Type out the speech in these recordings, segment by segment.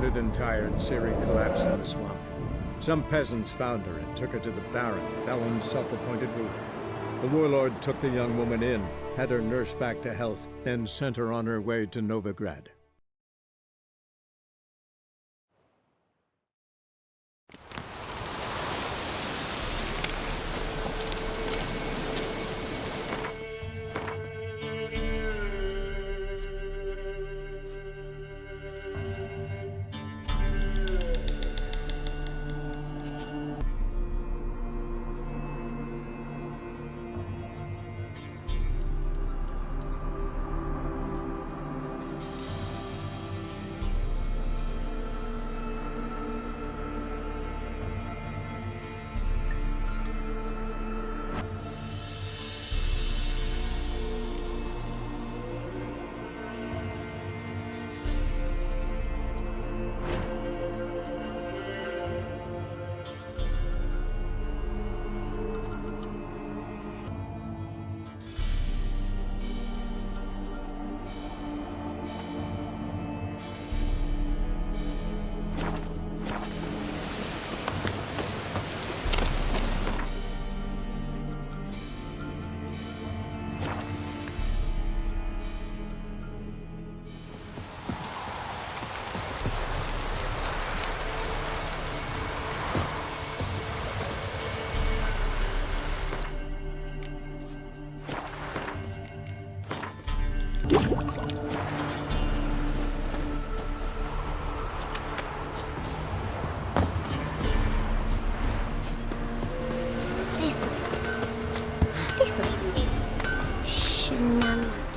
wounded and tired, Ciri collapsed in the swamp. Some peasants found her and took her to the Baron, Felon's self-appointed ruler. The warlord took the young woman in, had her nursed back to health, then sent her on her way to Novigrad.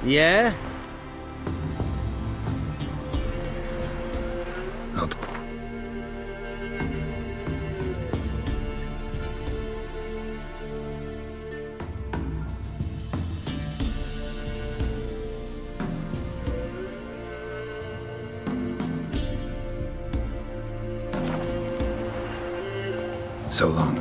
Yeah? So long.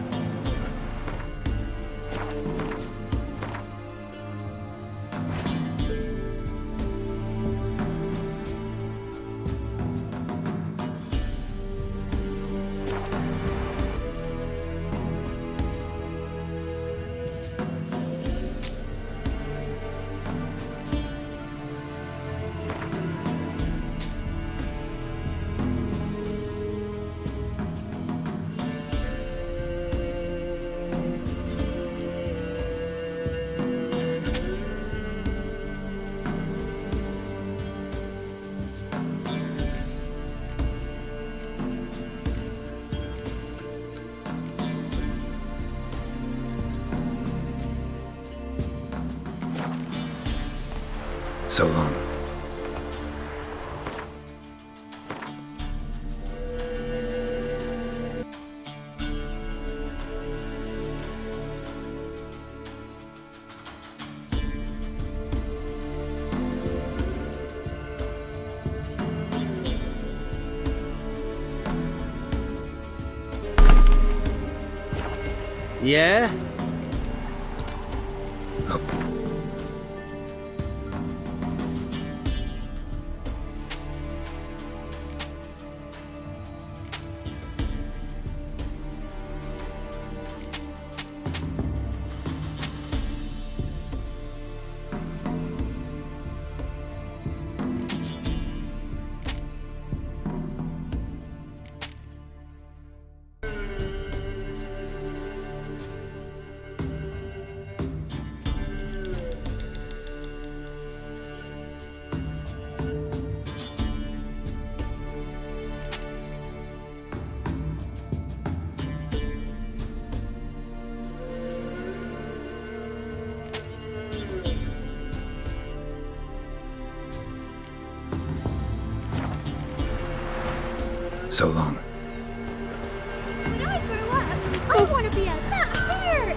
So long. Yeah? So long. When I grow up, I want to be a doctor!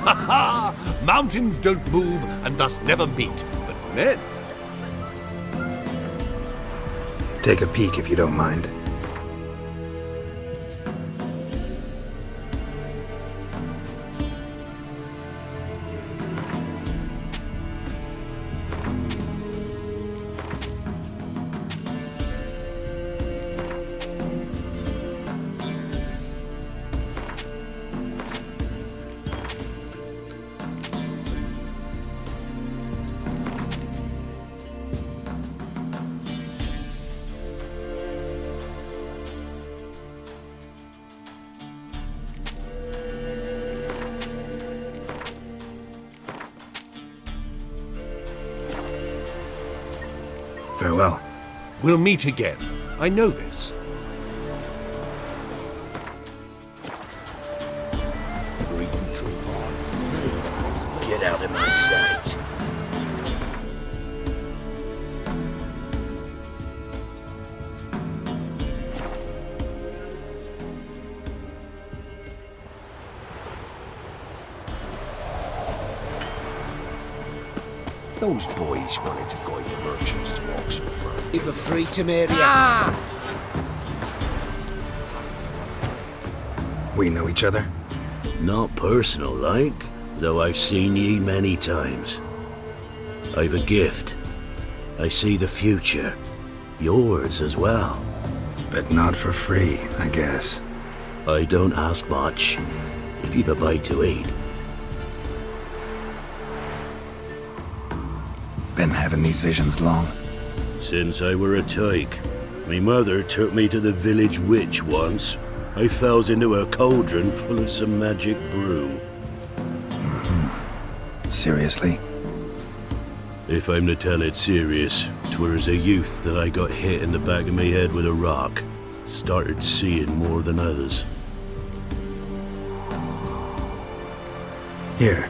Ha ha! Mountains don't move and thus never meet, but men. take a peek if you don't mind. Farewell. We'll meet again. I know this. Get out of my sight. Those boys wanted to guide the merchants to Oxford first. You were free to marry. We know each other? Not personal like, though I've seen ye many times. I've a gift. I see the future. Yours as well. But not for free, I guess. I don't ask much, if you've a bite to eat. Been having these visions long? Since I were a tyke. Me mother took me to the village witch once. I fells into a cauldron full of some magic brew. Seriously? If I'm to tell it serious, 'twere as a youth that I got hit in the back of me head with a rock. Started seeing more than others. Here.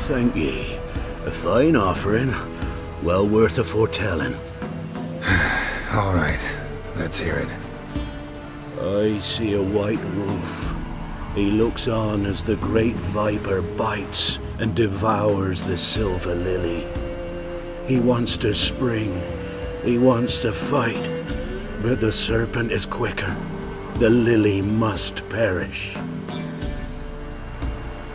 Thank ye. A fine offering. Well worth a foretelling. All right, let's hear it. I see a white wolf. He looks on as the great viper bites and devours the silver lily. He wants to spring. He wants to fight. But the serpent is quicker. The lily must perish.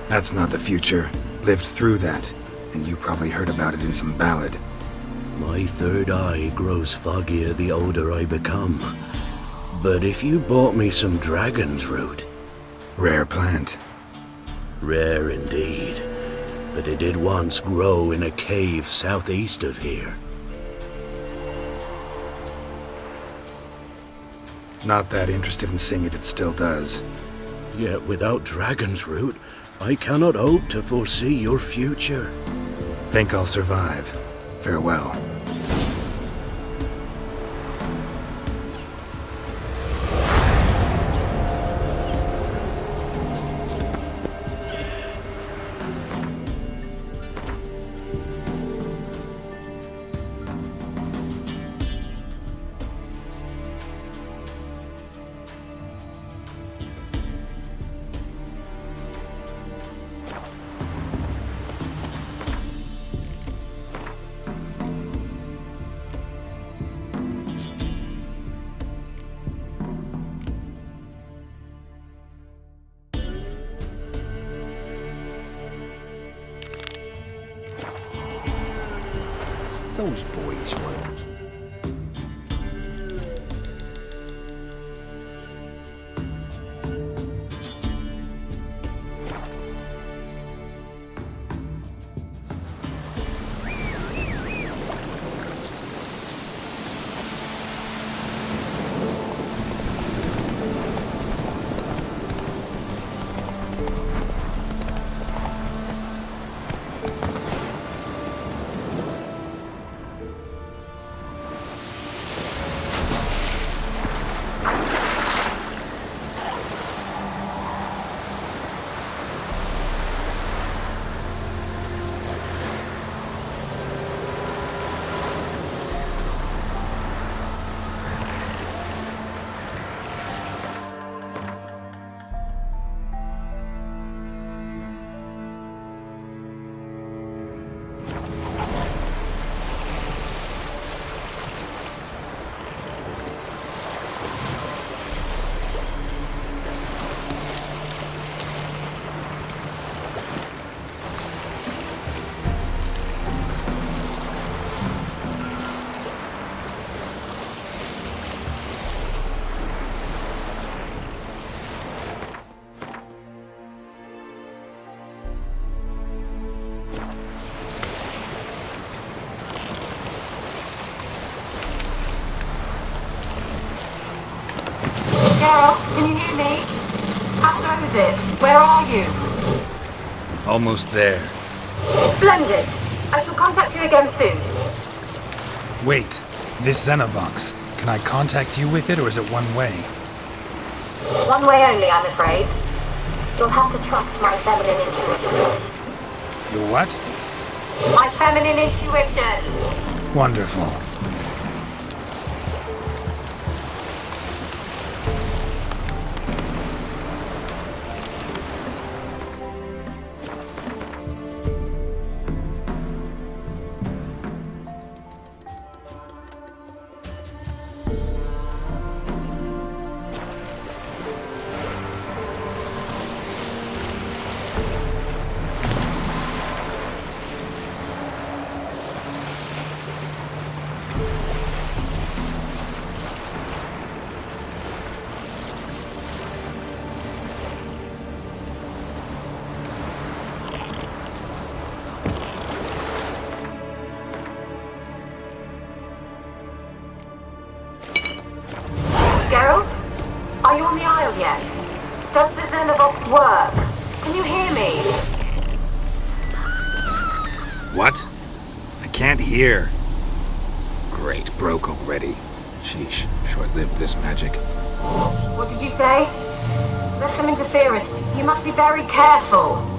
That's not the future. Lived through that, and you probably heard about it in some ballad. My third eye grows foggier the older I become. But if you bought me some dragon's root... Rare plant. Rare indeed. But it did once grow in a cave southeast of here. Not that interested in seeing if it still does. Yet without dragon's root, I cannot hope to foresee your future. Think I'll survive. Farewell. Those boys wanted... Geralt, can you hear me? How goes it? Where are you? Almost there. Splendid. I shall contact you again soon. Wait, this Xenovox. Can I contact you with it, or is it one way? One way only, I'm afraid. You'll have to trust my feminine intuition. Your what? My feminine intuition. Wonderful. Geralt? Are you on the Isle yet? Does the Xenovox work? Can you hear me? What? I can't hear. Great, broke already. Sheesh, short-lived this magic. What did you say? There's some interference. You must be very careful.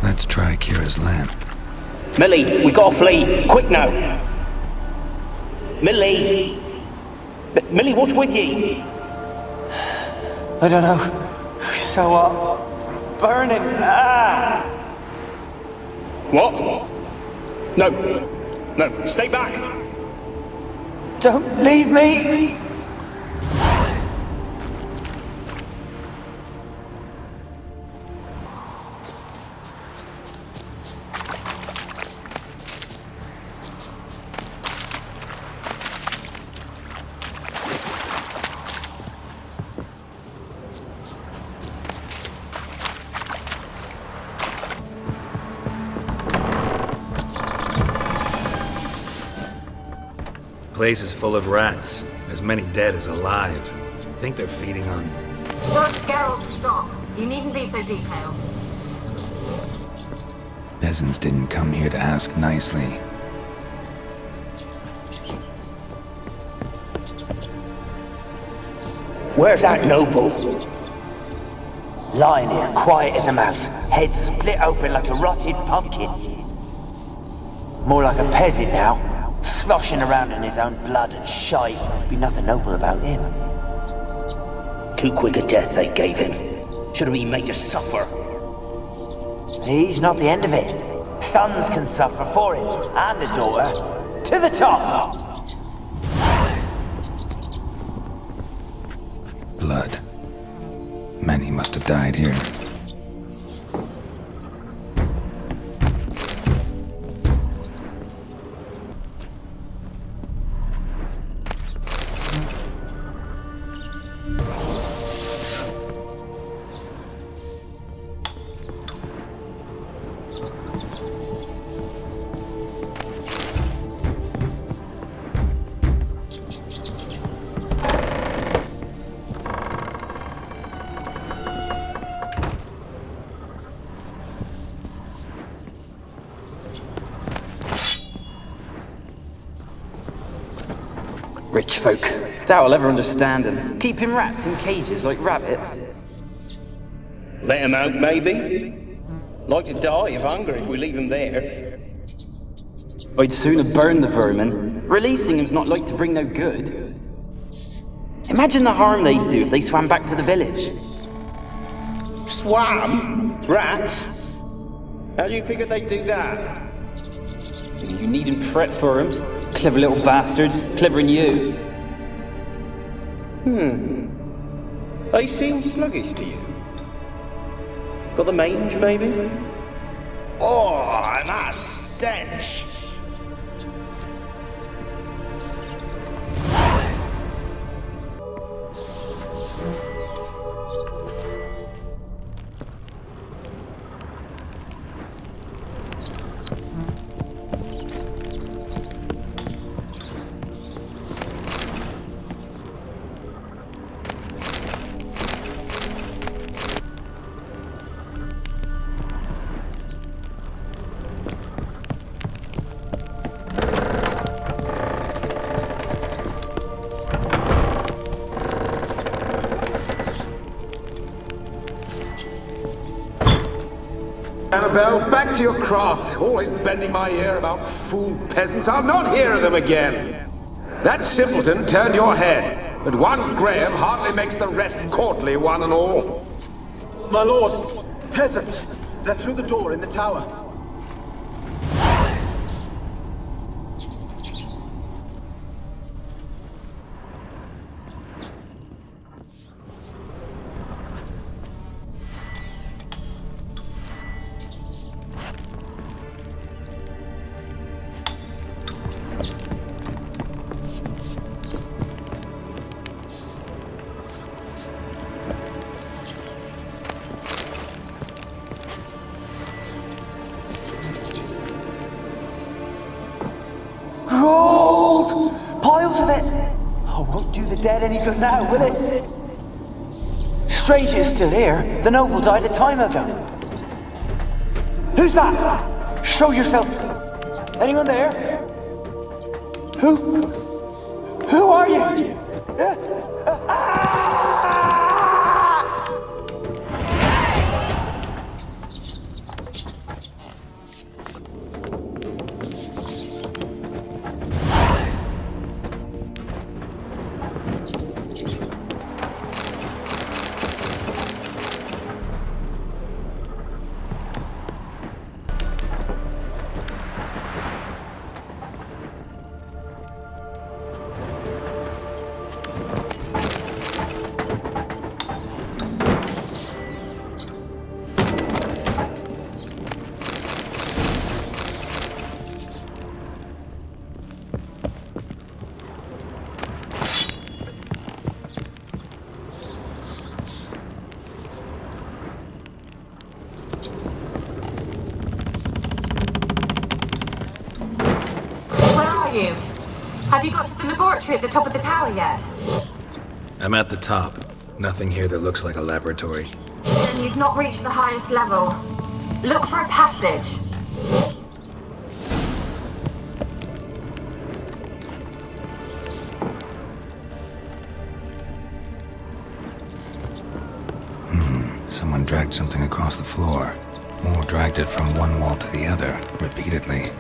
Let's try Kira's lamp. Millie, we gotta flee. Quick now. Millie! Millie, what's with ye? I don't know. So burning. Ah! What? No. No, stay back. Don't leave me. Place is full of rats. As many dead as alive. I think they're feeding on... Don't Geralt, stop. You needn't be so detailed. Peasants didn't come here to ask nicely. Where's that noble? Lying here, quiet as a mouse, head split open like a rotted pumpkin. More like a peasant now, sloshing around in his own blood and shite. Be nothing noble about him. Too quick a death they gave him. Should have been made to suffer. He's not the end of it. Sons can suffer for it, and the daughter. To the top! Blood. Many must have died here. Rich folk. Doubt I'll ever understand them. Keeping rats in cages like rabbits. Let him out, maybe? Like to die of hunger if we leave him there. I'd sooner burn the vermin. Releasing him's not like to bring no good. Imagine the harm they'd do if they swam back to the village. Swam? Rats? How do you figure they'd do that? You needn't fret for him. Clever little bastards. Clever than you. They seem sluggish to you. Got the mange, maybe? Oh, that stench! Annabelle, back to your craft. Always bending my ear about fool peasants. I'll not hear of them again. That simpleton turned your head, but one Graham hardly makes the rest courtly, one and all. My lord, peasants. They're through the door in the tower. Gold! Piles of it! Oh, won't do the dead any good now, will it? Strange it's still here. The noble died a time ago. Who's that? Show yourself. Anyone there? Who are you? Have you got to the laboratory at the top of the tower yet? I'm at the top. Nothing here that looks like a laboratory. Then you've not reached the highest level. Look for a passage. Someone dragged something across the floor. Or dragged it from one wall to the other, repeatedly.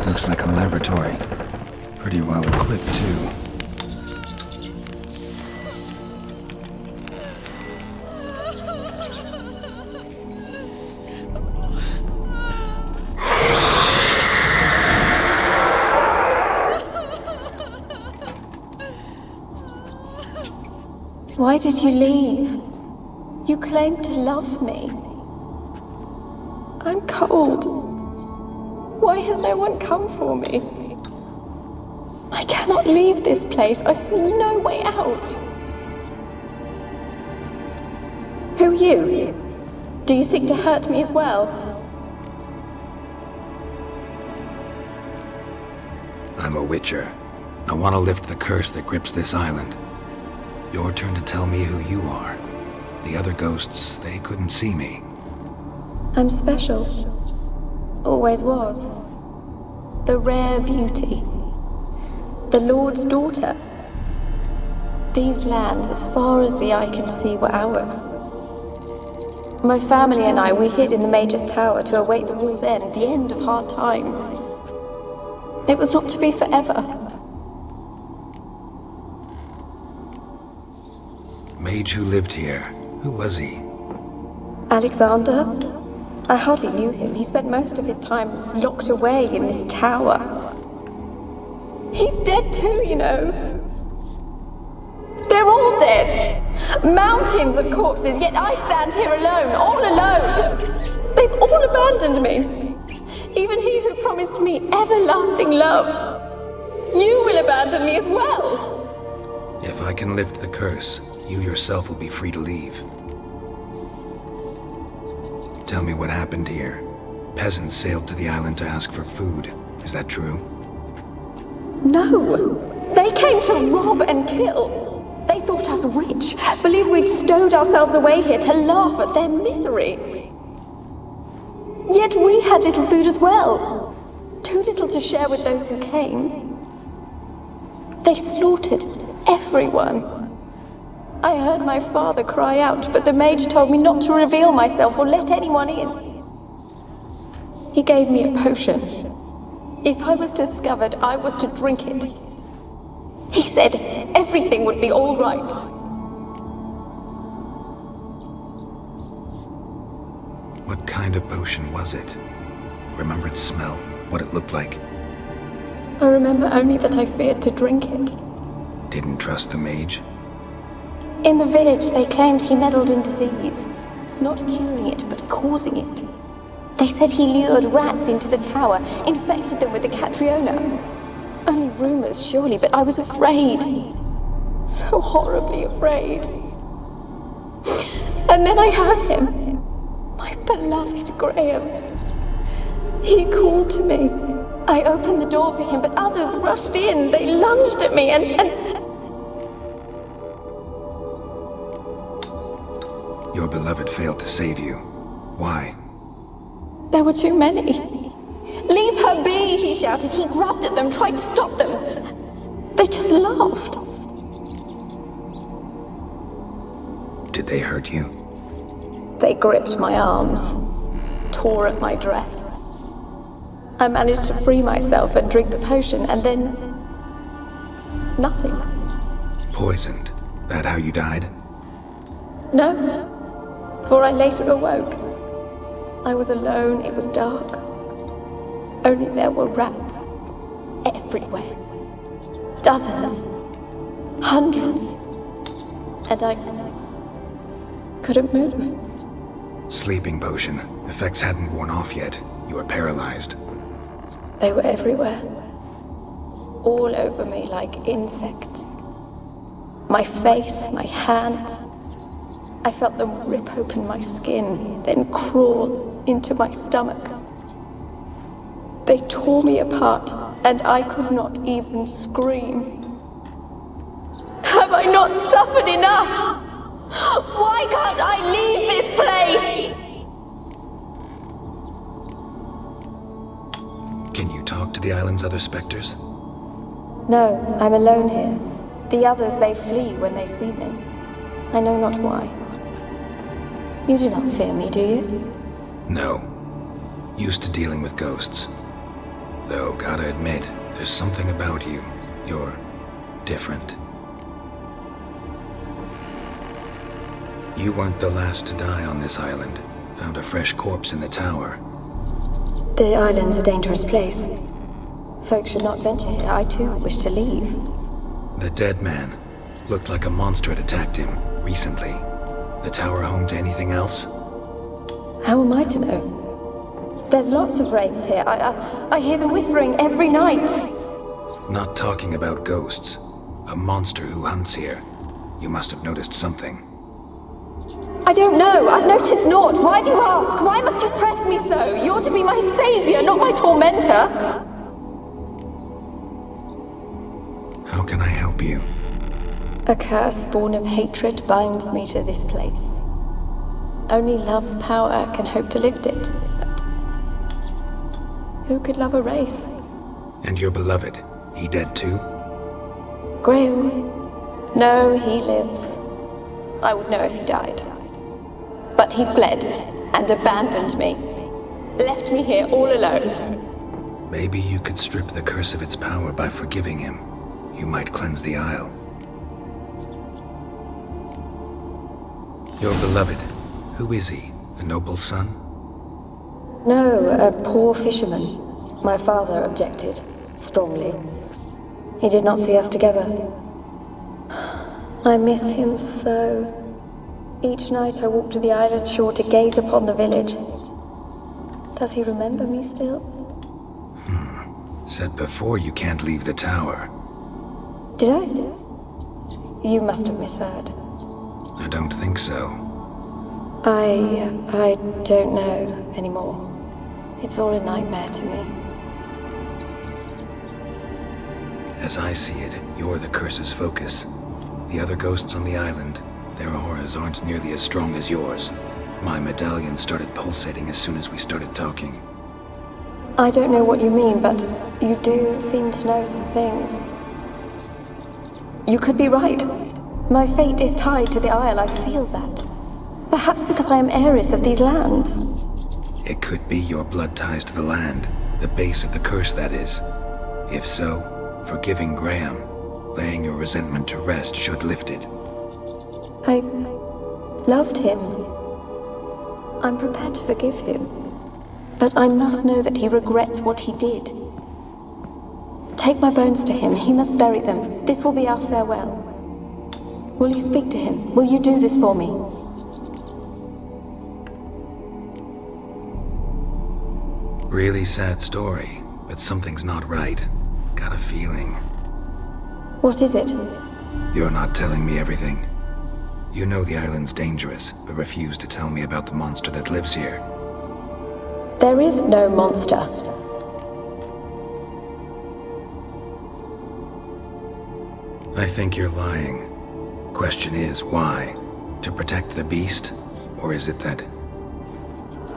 Looks like a laboratory. Pretty well equipped, too. Why did you leave? You claimed to love me. I'm cold. Why has no one come for me? I cannot leave this place. I see no way out. Who are you? Do you seek to hurt me as well? I'm a witcher. I want to lift the curse that grips this island. Your turn to tell me who you are. The other ghosts, they couldn't see me. I'm special. Always was. The rare beauty. The Lord's daughter. These lands, as far as the eye can see, were ours. My family and I, we hid in the Major's Tower to await the war's end, the end of hard times. It was not to be forever. Mage who lived here. Who was he? Alexander? I hardly knew him. He spent most of his time locked away in this tower. He's dead too, you know. They're all dead. Mountains of corpses, yet I stand here alone, all alone. They've all abandoned me. Even he who promised me everlasting love. You will abandon me as well. If I can lift the curse, you yourself will be free to leave. Tell me what happened here. Peasants sailed to the island to ask for food. Is that true? No. They came to rob and kill. They thought us rich, believed we'd stowed ourselves away here to laugh at their misery. Yet we had little food as well. Too little to share with those who came. They slaughtered everyone. I heard my father cry out, but the mage told me not to reveal myself or let anyone in. He gave me a potion. If I was discovered, I was to drink it. He said everything would be all right. What kind of potion was it? Remember its smell? What it looked like? I remember only that I feared to drink it. Didn't trust the mage? In the village, they claimed he meddled in disease. Not curing it, but causing it. They said he lured rats into the tower, infected them with the Catriona. Only rumors, surely, but I was afraid. So horribly afraid. And then I heard him. My beloved Graham. He called to me. I opened the door for him, but others rushed in. They lunged at me and... Your beloved failed to save you. Why? There were too many. Leave her be, he shouted. He grabbed at them, tried to stop them. They just laughed. Did they hurt you? They gripped my arms, tore at my dress. I managed to free myself and drink the potion, and then... nothing. Poisoned? That how you died? No, for I later awoke. I was alone, it was dark. Only there were rats everywhere. Dozens. Hundreds. And I couldn't move. Sleeping potion. Effects hadn't worn off yet. You were paralyzed. They were everywhere. All over me like insects. My face, my hands. I felt them rip open my skin, then crawl into my stomach. They tore me apart, and I could not even scream. Have I not suffered enough? Why can't I leave this place? Can you talk to the island's other specters? No, I'm alone here. The others, they flee when they see me. I know not why. You do not fear me, do you? No. Used to dealing with ghosts. Though, gotta admit, there's something about you. You're different. You weren't the last to die on this island. Found a fresh corpse in the tower. The island's a dangerous place. Folk should not venture here. I too wish to leave. The dead man. Looked like a monster had attacked him, recently. The tower home to anything else? How am I to know? There's lots of wraiths here. I hear them whispering every night. Not talking about ghosts. A monster who hunts here. You must have noticed something. I don't know. I've noticed naught. Why do you ask? Why must you press me so? You're to be my savior, not my tormentor. How can I help you? A curse born of hatred binds me to this place. Only love's power can hope to lift it. But who could love a wraith? And your beloved, he dead too? Graham? No, he lives. I would know if he died. But he fled and abandoned me. Left me here all alone. Maybe you could strip the curse of its power by forgiving him. You might cleanse the isle. Your beloved, who is he? A noble son? No, a poor fisherman. My father objected, strongly. He did not see us together. I miss him so. Each night I walk to the island shore to gaze upon the village. Does he remember me still? Said before you can't leave the tower. Did I? You must have misheard. I don't think so. I don't know anymore. It's all a nightmare to me. As I see it, you're the curse's focus. The other ghosts on the island, their auras aren't nearly as strong as yours. My medallion started pulsating as soon as we started talking. I don't know what you mean, but you do seem to know some things. You could be right. My fate is tied to the Isle, I feel that. Perhaps because I am heiress of these lands. It could be your blood ties to the land, the base of the curse, that is. If so, forgiving Graham, laying your resentment to rest should lift it. I loved him. I'm prepared to forgive him. But I must know that he regrets what he did. Take my bones to him. He must bury them. This will be our farewell. Will you speak to him? Will you do this for me? Really sad story, but something's not right. Got a feeling. What is it? You're not telling me everything. You know the island's dangerous, but refuse to tell me about the monster that lives here. There is no monster. I think you're lying. Question is, why? To protect the beast? Or is it that...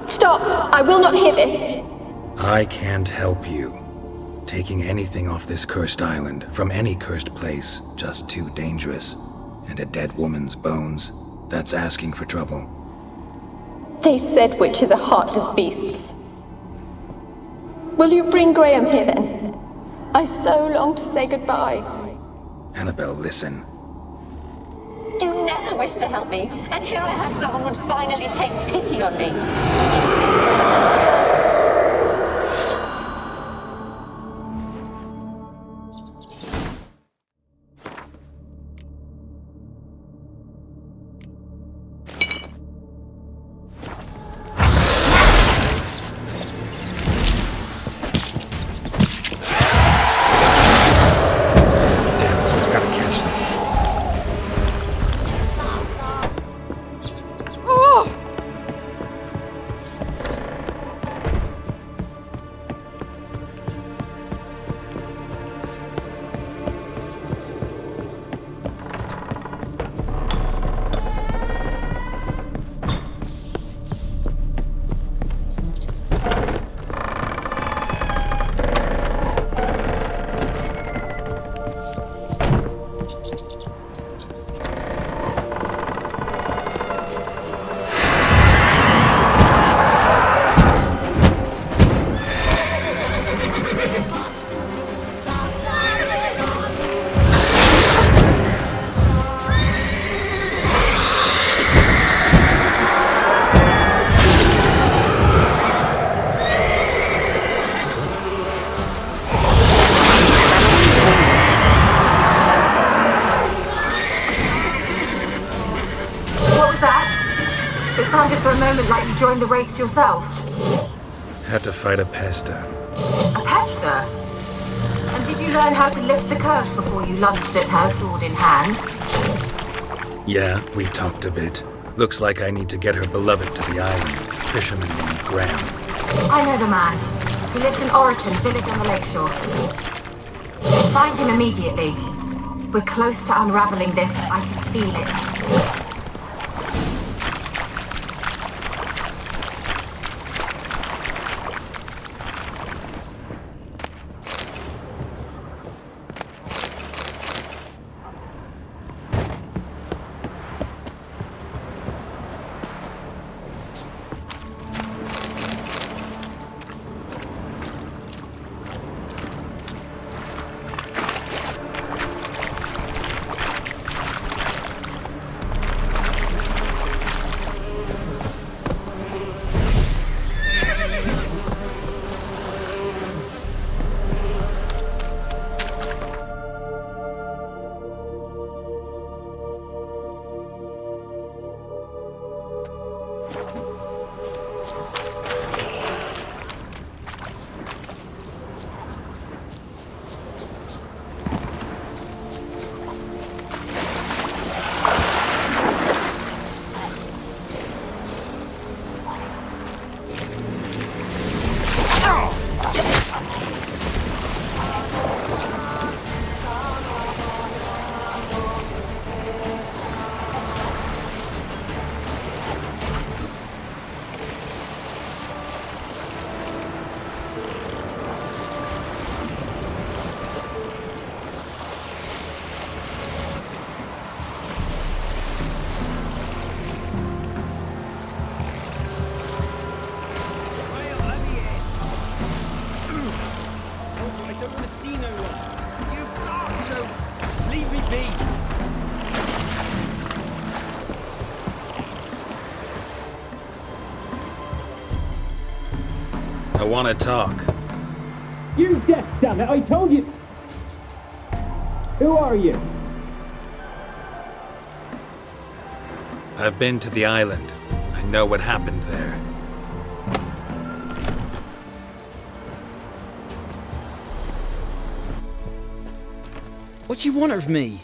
Stop! I will not hear this! I can't help you. Taking anything off this cursed island, from any cursed place, just too dangerous. And a dead woman's bones, that's asking for trouble. They said witches are heartless beasts. Will you bring Graham here then? I so long to say goodbye. Annabelle, listen. You never wished to help me, and here I have someone would finally take pity on me. moment like you joined the race yourself? Had to fight a pester. A pester? And did you learn how to lift the curse before you lunged at her, sword in hand? Yeah, we talked a bit. Looks like I need to get her beloved to the island. Fisherman named Graham. I know the man. He lives in Orichan, village on the lakeshore. Find him immediately. We're close to unraveling this. I can feel it. I want to talk. You deaf, damn it! I told you. Who are you? I've been to the island. I know what happened there. What do you want of me?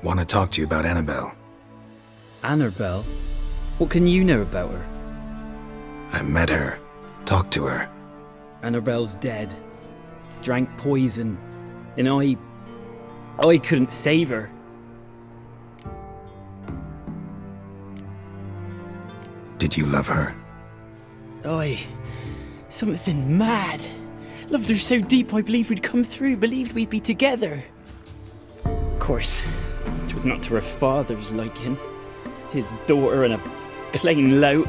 Want to talk to you about Annabelle. Annabelle? What can you know about her? I met her. Talked to her. Annabelle's dead. Drank poison. And I couldn't save her. Did you love her? Something mad. Loved her so deep I believed we'd come through, believed we'd be together. Of course, it was not to her father's liking. His daughter and a plain lout.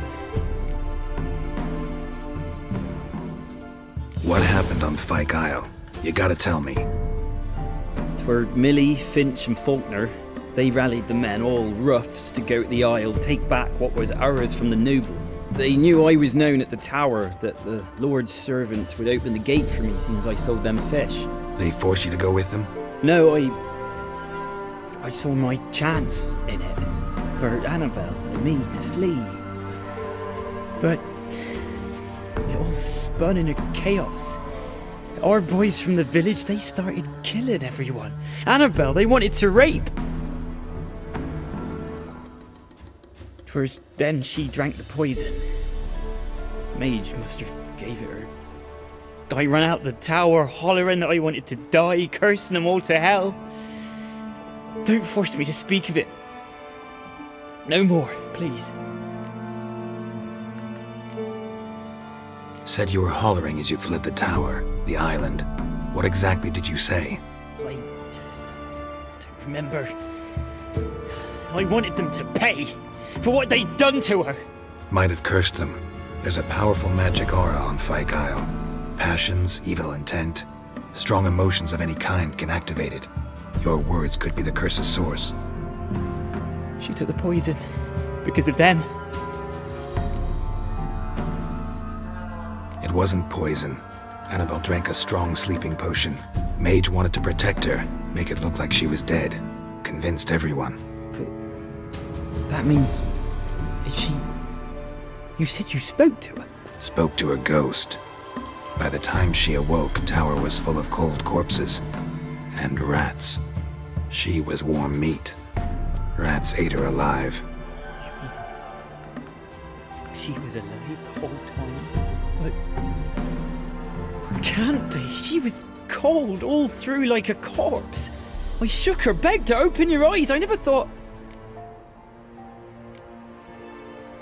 What happened on Fyke Isle? You gotta tell me. 'Twere Millie, Finch and Faulkner. They rallied the men, all roughs, to go to the Isle, take back what was ours from the noble. They knew I was known at the tower, that the Lord's servants would open the gate for me since I sold them fish. They forced you to go with them? No, I saw my chance in it. For Annabelle and me to flee. But it all spun in a chaos. Our boys from the village, they started killing everyone. Annabelle, they wanted to rape. 'Twas then she drank the poison. Mage must have gave it her. I ran out the tower hollering that I wanted to die, cursing them all to hell. Don't force me to speak of it. No more, please. Said you were hollering as you fled the tower, the island. What exactly did you say? I don't remember. I wanted them to pay for what they'd done to her. Might have cursed them. There's a powerful magic aura on Fyke Isle. Passions, evil intent, strong emotions of any kind can activate it. Your words could be the curse's source. She took the poison because of them. It wasn't poison. Annabelle drank a strong sleeping potion. Mage wanted to protect her, make it look like she was dead. convinced everyone. That means... Is she... You said you spoke to her? Spoke to her ghost. By the time she awoke, Tower was full of cold corpses. And rats. She was warm meat. Rats ate her alive. She was alive the whole time? But... Can't be. She was cold all through like a corpse. I shook her, begged her, open your eyes. I never thought...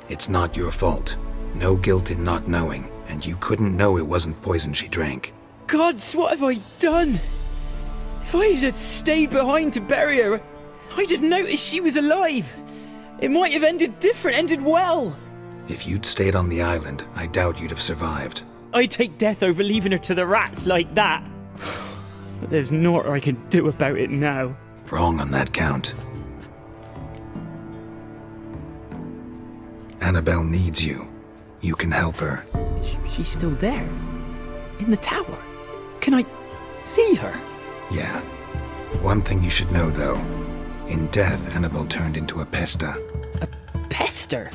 It's not your fault. No guilt in not knowing, and you couldn't know it wasn't poison she drank. Gods, what have I done? If I had stayed behind to bury her, I'd have noticed she was alive. It might have ended different, ended well. If you'd stayed on the island, I doubt you'd have survived. I'd take death over leaving her to the rats like that. But there's naught I can do about it now. Wrong on that count. Annabelle needs you. You can help her. She's still there? In the tower? Can I see her? Yeah. One thing you should know, though. In death, Annabelle turned into a pesta. A pester?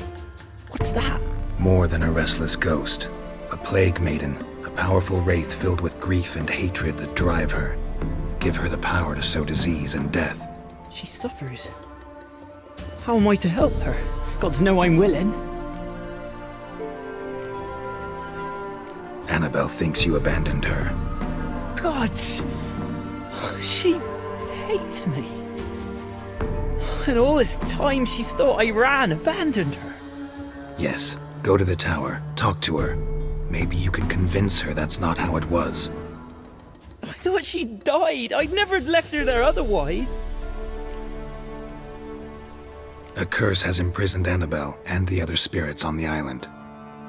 What's that? More than a restless ghost. A plague maiden. A powerful wraith filled with grief and hatred that drive her. Give her the power to sow disease and death. She suffers. How am I to help her? Gods know I'm willing. Annabelle thinks you abandoned her. Gods! She hates me. And all this time she's thought I abandoned her. Yes, go to the tower, talk to her. Maybe you can convince her that's not how it was. I thought she died. I'd never left her there otherwise. A curse has imprisoned Annabelle and the other spirits on the island.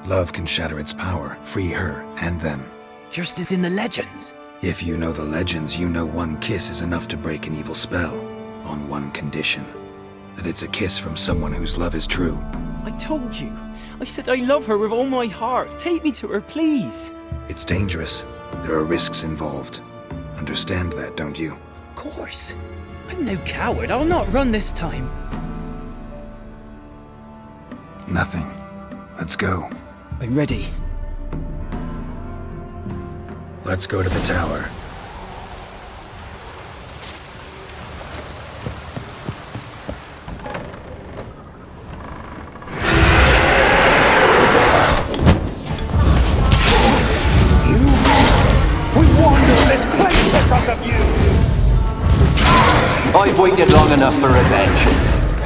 Love can shatter its power, free her and them. Just as in the legends. If you know the legends, you know one kiss is enough to break an evil spell. On one condition. That it's a kiss from someone whose love is true. I told you. I said I love her with all my heart. Take me to her, please. It's dangerous. There are risks involved. Understand that, don't you? Of course. I'm no coward. I'll not run this time. Nothing. Let's go. I'm ready. Let's go to the tower. I've waited long enough for revenge,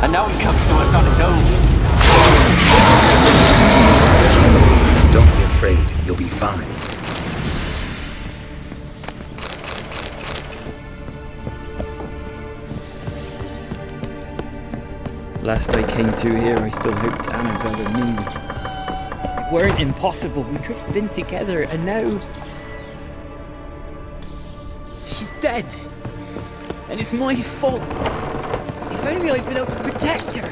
and now it comes to us on its own. Don't be afraid, you'll be fine. Last I came through here, I still hoped Annabelle and me weren't impossible. We could have been together, and now she's dead. And it's my fault. If only I'd been able to protect her.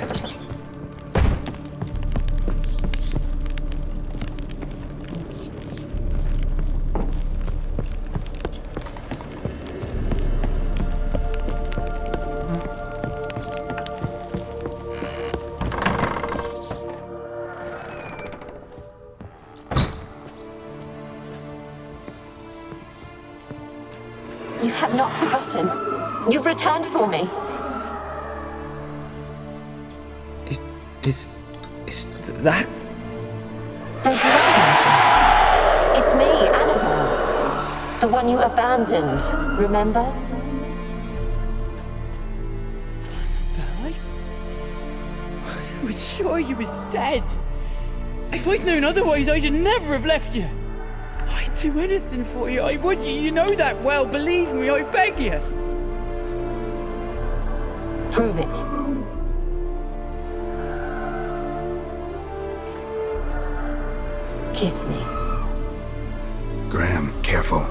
You have not forgotten. You've returned for me. Is that? Don't you recognize me? It's me, Annabelle. The one you abandoned, remember? Annabelle? I was sure you was dead. If I'd known otherwise, I'd never have left you. I'd do anything for you, I would. You know that well. Believe me, I beg you. Prove it. Kiss me. Graham, careful.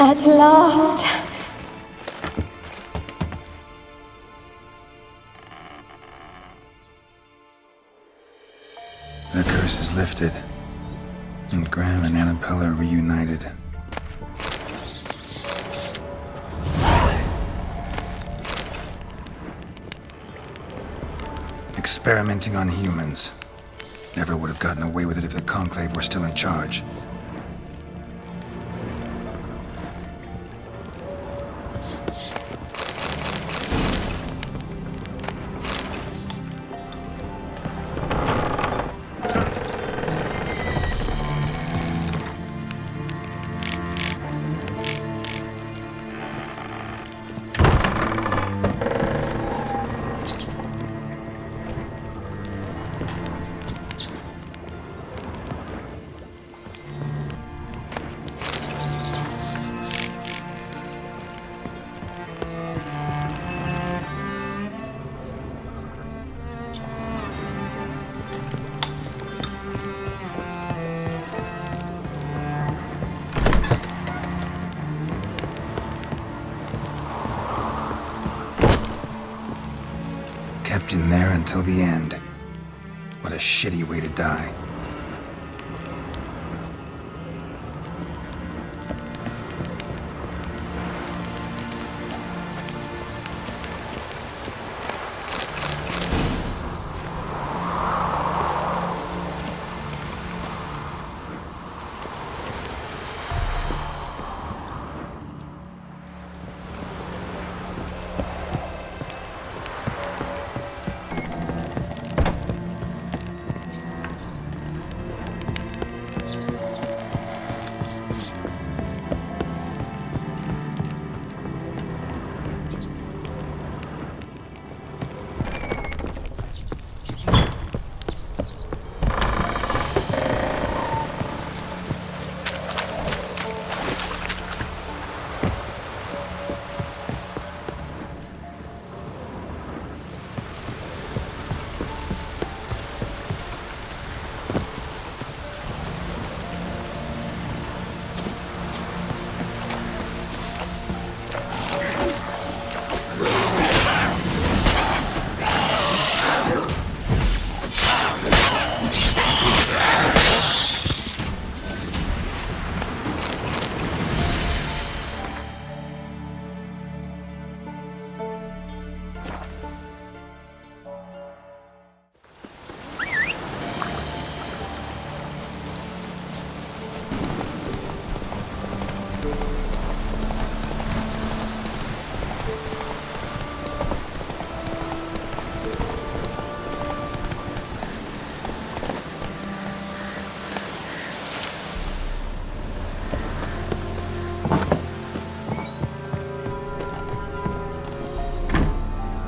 At last. The curse is lifted, and Graham and Annabelle are reunited. Experimenting on humans. Never would have gotten away with it if the Conclave were still in charge. Kept in there until the end. What a shitty way to die.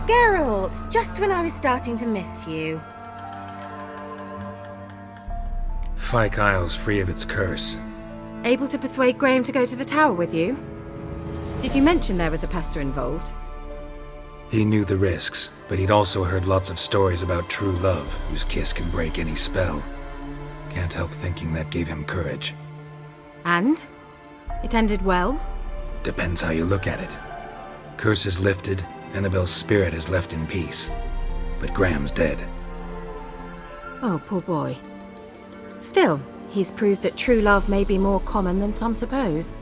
Geralt, just when I was starting to miss you. Fyke Isle's free of its curse. Able to persuade Graham to go to the tower with you? Did you mention there was a pester involved? He knew the risks, but he'd also heard lots of stories about true love, whose kiss can break any spell. Can't help thinking that gave him courage. And? It ended well? Depends how you look at it. Curse is lifted, Annabelle's spirit is left in peace. But Graham's dead. Oh, poor boy. Still, he's proved that true love may be more common than some suppose.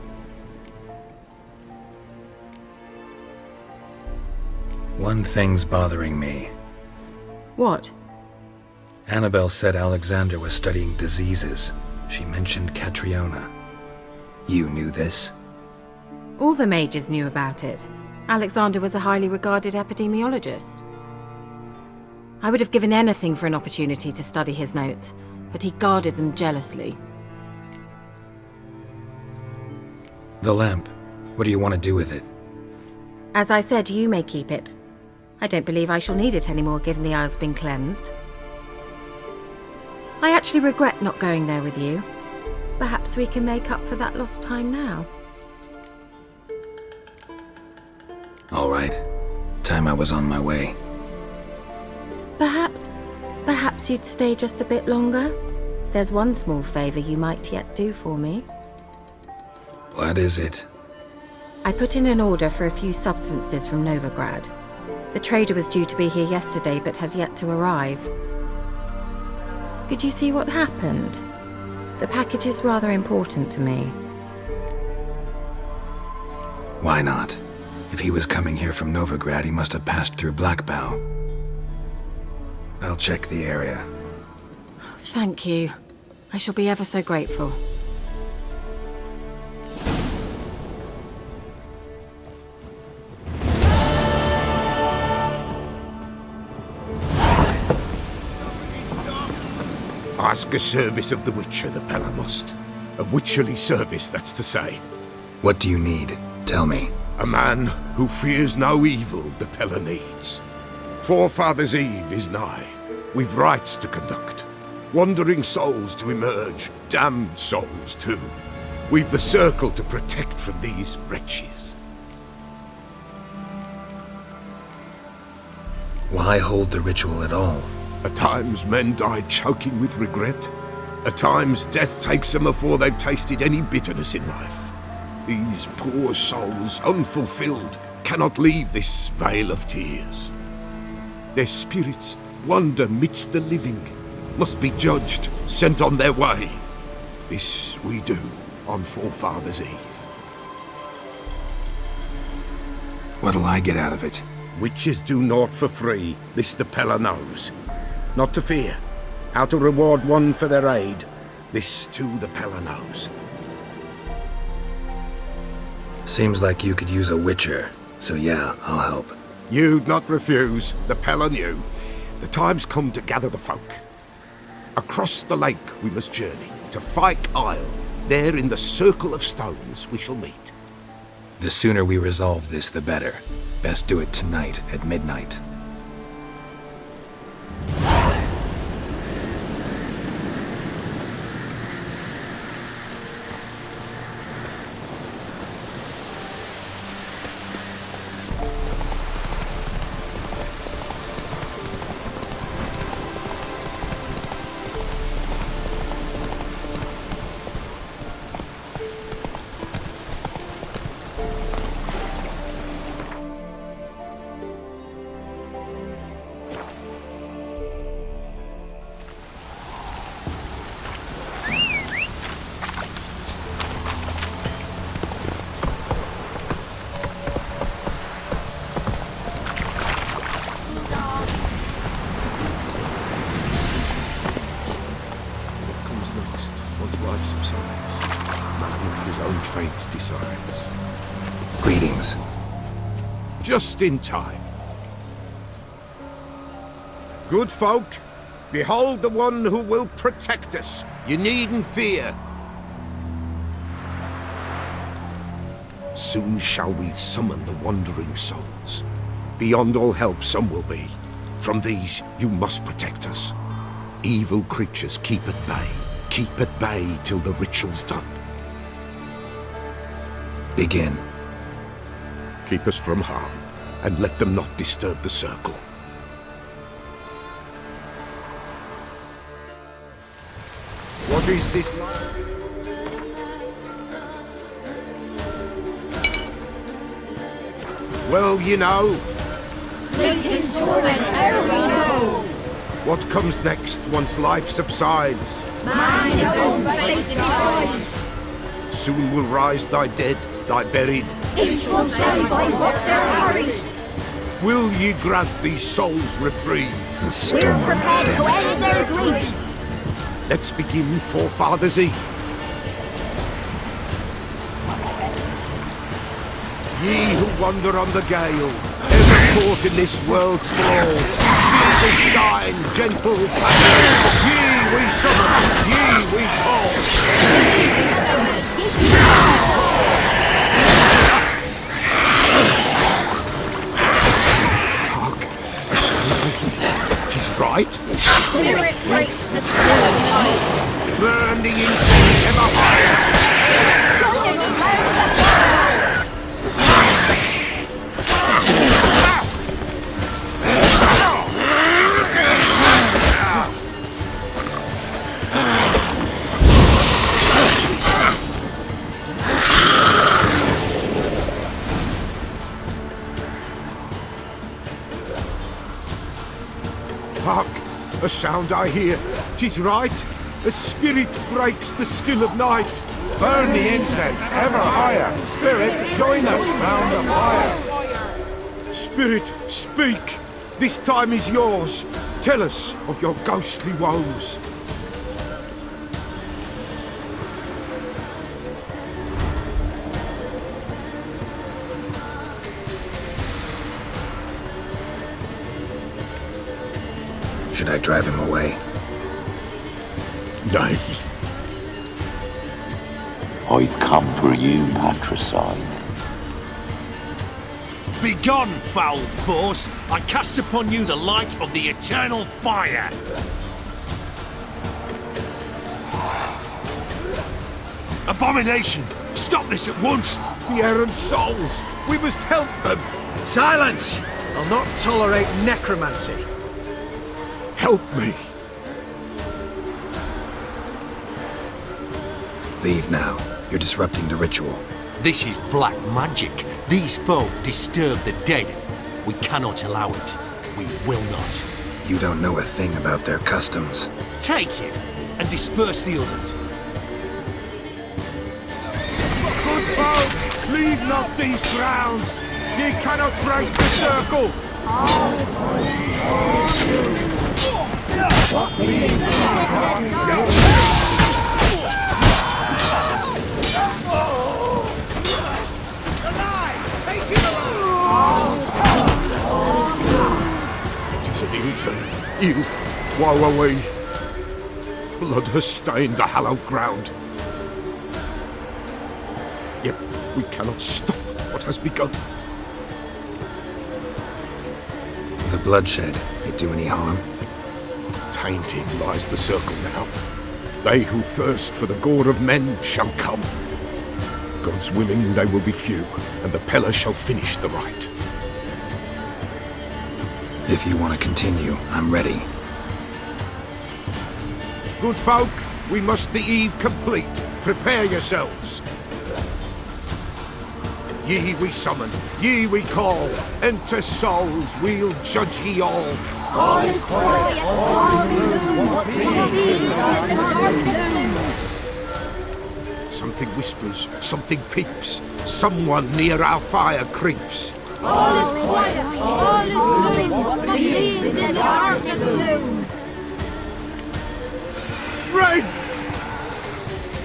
One thing's bothering me. What? Annabelle said Alexander was studying diseases. She mentioned Catriona. You knew this? All the mages knew about it. Alexander was a highly regarded epidemiologist. I would have given anything for an opportunity to study his notes, but he guarded them jealously. The lamp. What do you want to do with it? As I said, you may keep it. I don't believe I shall need it anymore, given the Isle's been cleansed. I actually regret not going there with you. Perhaps we can make up for that lost time now. All right. Time I was on my way. Perhaps you'd stay just a bit longer? There's one small favor you might yet do for me. What is it? I put in an order for a few substances from Novigrad. The trader was due to be here yesterday, but has yet to arrive. Could you see what happened? The package is rather important to me. Why not? If he was coming here from Novigrad, he must have passed through Blackbow. I'll check the area. Thank you. I shall be ever so grateful. Ask a service of the Witcher, the Pella must. A witcherly service, that's to say. What do you need? Tell me. A man who fears no evil the Pella needs. Forefathers' Eve is nigh. We've rites to conduct. Wandering souls to emerge, damned souls too. We've the circle to protect from these wretches. Why hold the ritual at all? At times men die choking with regret. At times death takes them before they've tasted any bitterness in life. These poor souls, unfulfilled, cannot leave this vale of tears. Their spirits wander midst the living, must be judged, sent on their way. This we do on Forefathers' Eve. What'll I get out of it? Witches do naught for free, this the Pella knows. Not to fear, how to reward one for their aid, this too the Pella knows. Seems like you could use a witcher, so yeah, I'll help. You'd not refuse, the Pella knew. The time's come to gather the folk. Across the lake we must journey, to Fyke Isle. There in the circle of stones we shall meet. The sooner we resolve this, the better. Best do it tonight at midnight. Decides. Greetings. Just in time. Good folk, behold the one who will protect us. You needn't fear. Soon shall we summon the wandering souls. Beyond all help some will be. From these you must protect us. Evil creatures keep at bay. Keep at bay till the ritual's done. Begin. Keep us from harm, and let them not disturb the circle. What is this like? Well, you know. Latest torment ere we go. What comes next once life subsides? Man his own fate decides. Soon will rise thy dead, thy buried. Each will say by what they're harried. Will ye grant these souls reprieve? We're prepared to end their grief. Let's begin Forefathers' Eve. Ye who wander on the gale, ever caught in this world's thrall, see the shine, gentle pattern. Ye we summon, ye we call. Hark, a sound. 'Tis right. Spirit breaks the still night. Burn the incense ever higher. Join us round the fire. A sound I hear, 'tis right. A spirit breaks the still of night. Burn the incense ever higher. Spirit, join us round the fire. Spirit, speak. This time is yours. Tell us of your ghostly woes. Should I drive him away? Nay. I've come for you, patricide. Begone, foul force! I cast upon you the light of the eternal fire! Abomination! Stop this at once! The errant souls! We must help them! Silence! I'll not tolerate necromancy. Help me! Leave now. You're disrupting the ritual. This is black magic. These folk disturb the dead. We cannot allow it. We will not. You don't know a thing about their customs. Take him and disperse the others. Good folk, leave not these grounds. Ye cannot break the circle. It is an ill turn. Ill. Woe away. Blood has stained the hallowed ground. Yet we cannot stop what has begun. The bloodshed, it do any harm? Tainted lies the circle now. They who thirst for the gore of men shall come. God's willing they will be few, and the Pella shall finish the rite. If you want to continue, I'm ready. Good folk, we must the eve complete. Prepare yourselves. Ye we summon, ye we call. Enter souls, we'll judge ye all. All is quiet, all is Something whispers, something peeps. Someone near our fire creeps. all is quiet, all is blue, what leaves in the darkest gloom. Wraiths!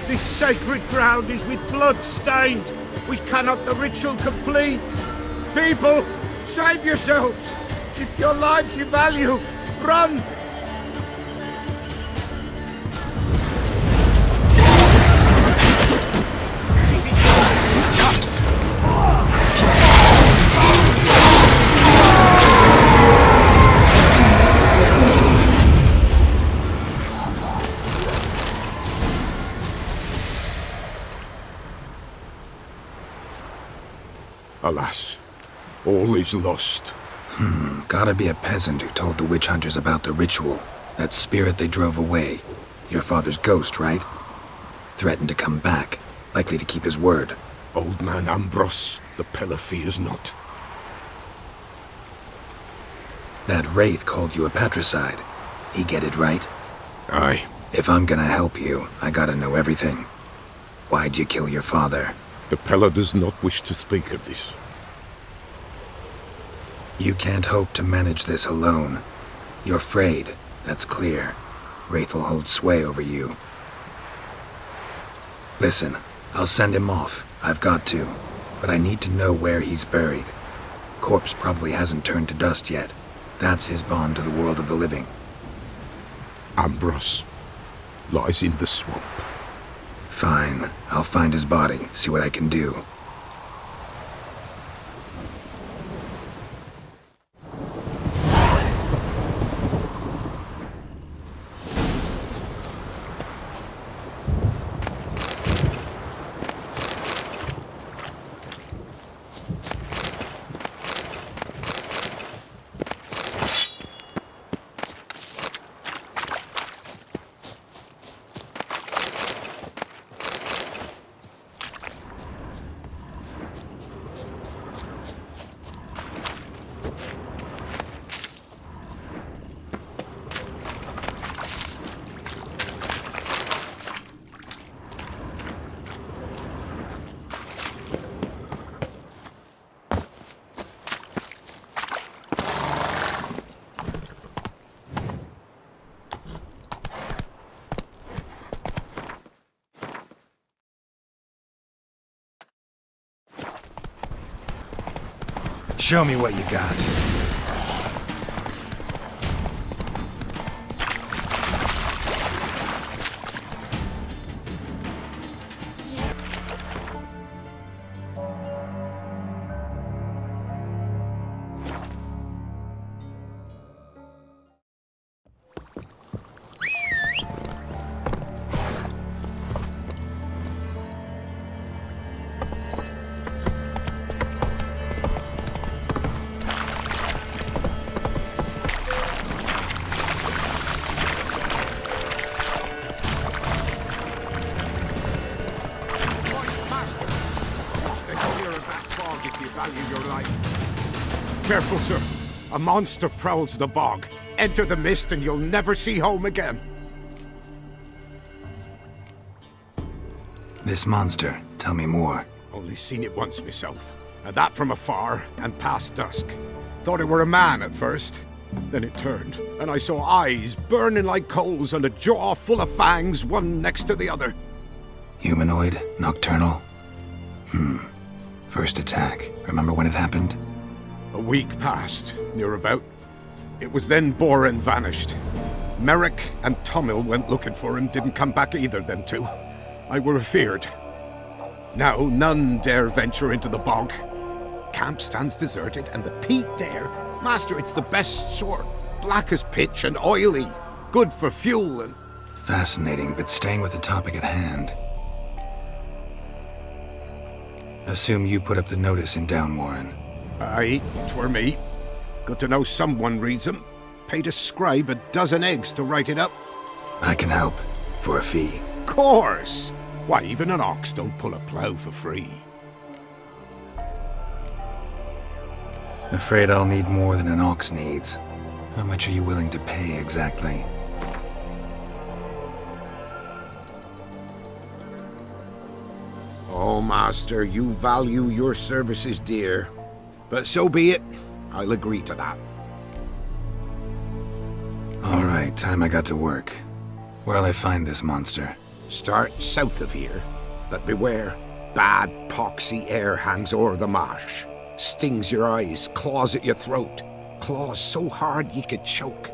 This sacred ground is with blood stained. We cannot the ritual complete. People, save yourselves. If your lives you value, run! Alas, all is lost. Gotta be a peasant who told the witch hunters about the ritual. That spirit they drove away. Your father's ghost, right? Threatened to come back. Likely to keep his word. Old man Ambros, the Pella fears not. That wraith called you a patricide. He get it right? Aye. If I'm gonna help you, I gotta know everything. Why'd you kill your father? The Pella does not wish to speak of this. You can't hope to manage this alone. You're afraid, that's clear. Wraith will hold sway over you. Listen, I'll send him off. I've got to. But I need to know where he's buried. Corpse probably hasn't turned to dust yet. That's his bond to the world of the living. Ambros lies in the swamp. Fine. I'll find his body, see what I can do. Show me what you got. Careful, sir. A monster prowls the bog. Enter the mist and you'll never see home again. This monster, tell me more. Only seen it once myself, and that from afar and past dusk. Thought it were a man at first. Then it turned, and I saw eyes burning like coals and a jaw full of fangs, one next to the other. Humanoid? Nocturnal? First attack. Remember when it happened? A week passed, near about. It was then Boren vanished. Merrick and Tummel went looking for him, didn't come back either, them two. I were afeard. Now none dare venture into the bog. Camp stands deserted, and the peat there, master, it's the best sort. Black as pitch and oily. Good for fuel and... Fascinating, but staying with the topic at hand. Assume you put up the notice in Downwarren. Aye, 'twere me. Good to know someone reads them. Paid a scribe a dozen eggs to write it up. I can help, for a fee. Course! Why, even an ox don't pull a plough for free. Afraid I'll need more than an ox needs. How much are you willing to pay exactly? Oh, master, you value your services dear. But so be it. I'll agree to that. All right, time I got to work. Where'll I find this monster? Start south of here. But beware. Bad, poxy air hangs o'er the marsh. Stings your eyes, claws at your throat. Claws so hard you could choke.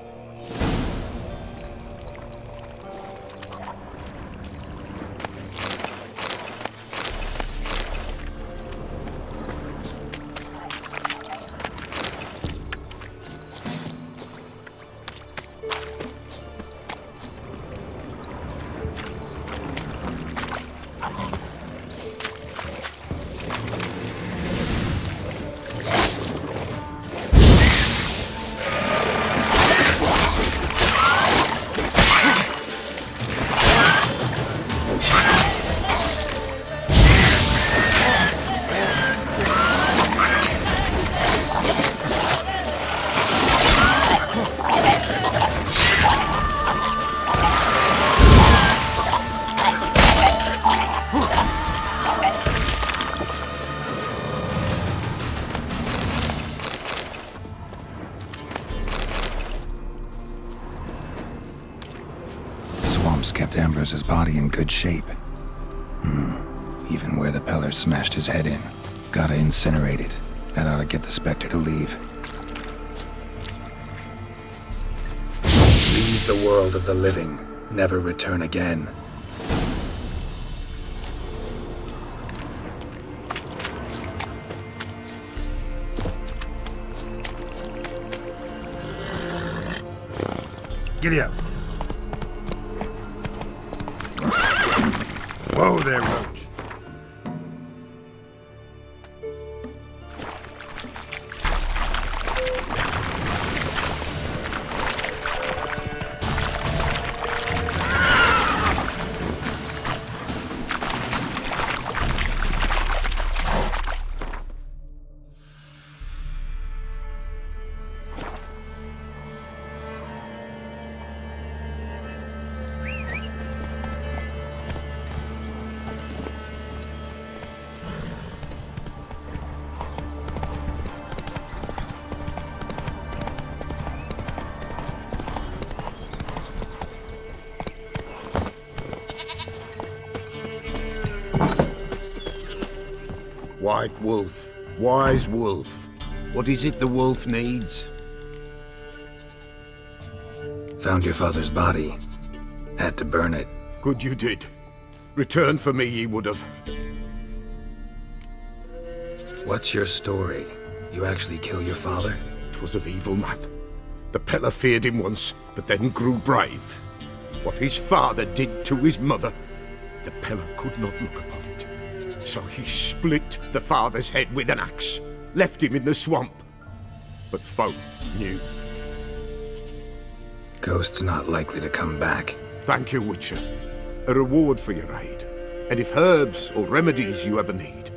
Kept Ambrose's body in good shape. Even where the Peller smashed his head in. Gotta incinerate it. That ought to get the Spectre to leave. Leave the world of the living. Never return again. Giddy up. Whoa there, Roach. White wolf, wise wolf. What is it the wolf needs? Found your father's body. Had to burn it. Good you did. Return for me ye would have. What's your story? You actually kill your father? 'Twas an evil man. The Peller feared him once, but then grew brave. What his father did to his mother, the Peller could not look upon it. So he split the father's head with an axe, left him in the swamp. But folk knew. Ghost's not likely to come back. Thank you, Witcher. A reward for your aid. And if herbs or remedies you ever need,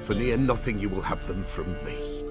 for near nothing you will have them from me.